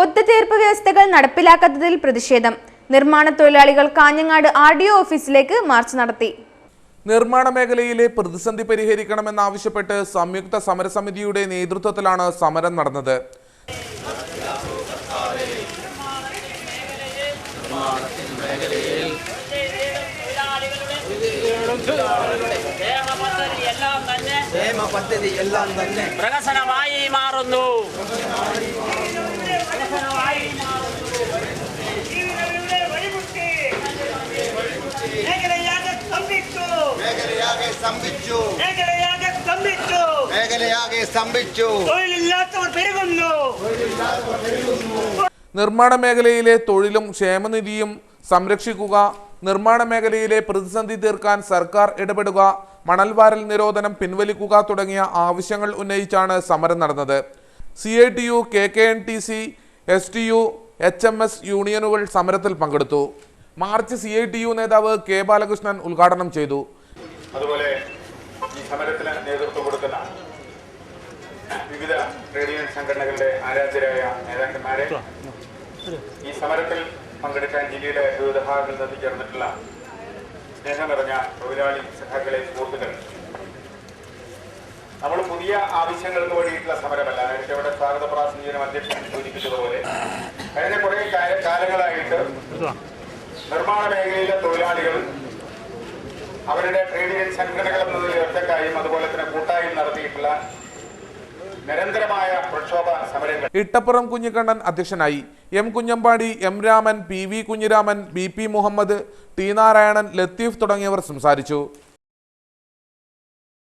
ഒത്തുതീർപ്പ് വ്യവസ്ഥകൾ നടപ്പിലാക്കാത്തതിൽ പ്രതിഷേധം. നിർമ്മാണ തൊഴിലാളികൾ കാഞ്ഞങ്ങാട് RDO ഓഫീസിലേക്ക് മാർച്ച് നടത്തി. നിർമ്മാണ മേഖലയിലെ പ്രതിസന്ധി പരിഹരിക്കണമെന്നാവശ്യപ്പെട്ട് സംയുക്ത സമരസമിതിയുടെ നേതൃത്വത്തിലാണ് സമരം നടന്നത്. പ്രകസനമായി മാറുന്നു. നിർമ്മാണ മേഖലയിലെ തൊഴിലും ക്ഷേമനിധിയും സംരക്ഷിക്കുക, നിർമ്മാണ മേഖലയിലെ പ്രതിസന്ധി തീർക്കാൻ സർക്കാർ ഇടപെടുക, മണൽവാരൽ നിരോധനം പിൻവലിക്കുക തുടങ്ങിയ ആവശ്യങ്ങൾ ഉന്നയിച്ചാണ് സമരം നടന്നത്. CITU, KKNTC, STU, HMS യൂണിയനുകൾ സമരത്തിൽ പങ്കെടുത്തു. മാർച്ച് CITU നേതാവ് K. ബാലകൃഷ്ണൻ ഉദ്ഘാടനം ചെയ്തു. അതുപോലെ ഈ സമരത്തിന് നേതൃത്വം കൊടുക്കുന്ന വിവിധ ട്രേഡ് യൂണിയൻ സംഘടനകളുടെ ആരാധ്യരായ നേതാക്കന്മാരെ, ഈ സമരത്തിൽ പങ്കെടുക്കാൻ ജില്ലയുടെ വിവിധ ഭാഗങ്ങളിൽ നിന്ന് ചേർന്നിട്ടുള്ള സ്നേഹം നിറഞ്ഞ തൊഴിലാളി സഖാക്കളെ, സുഹൃത്തുക്കൾ, നമ്മൾ പുതിയ ആവശ്യങ്ങൾക്ക് വേണ്ടിയിട്ടുള്ള സമരമല്ല. നേരത്തെ ഇവിടെ സ്വാഗത പ്രാസംഗികനും അധ്യക്ഷൻ സൂചിപ്പിച്ചതുപോലെ കഴിഞ്ഞ കുറെ കാലങ്ങളായിട്ട് നിർമ്മാണ മേഖലയിലെ തൊഴിലാളികൾ അവരുടെ ട്രേഡ് യൂണിയൻ സംഘടനകൾ എന്നതിൽ ഒറ്റക്കായും അതുപോലെ തന്നെ കൂട്ടായും നടത്തിയിട്ടുള്ള നിരന്തരമായ പ്രക്ഷോഭ സമരങ്ങൾ. ഇട്ടപ്പുറം കുഞ്ഞിക്കണ്ണൻ അധ്യക്ഷനായി. M. Kunhambadi, M. Raman, PV Kunhiraman, BP Muhammad, T. Narayanan, Latheef തുടങ്ങിയവർ സംസാരിച്ചു.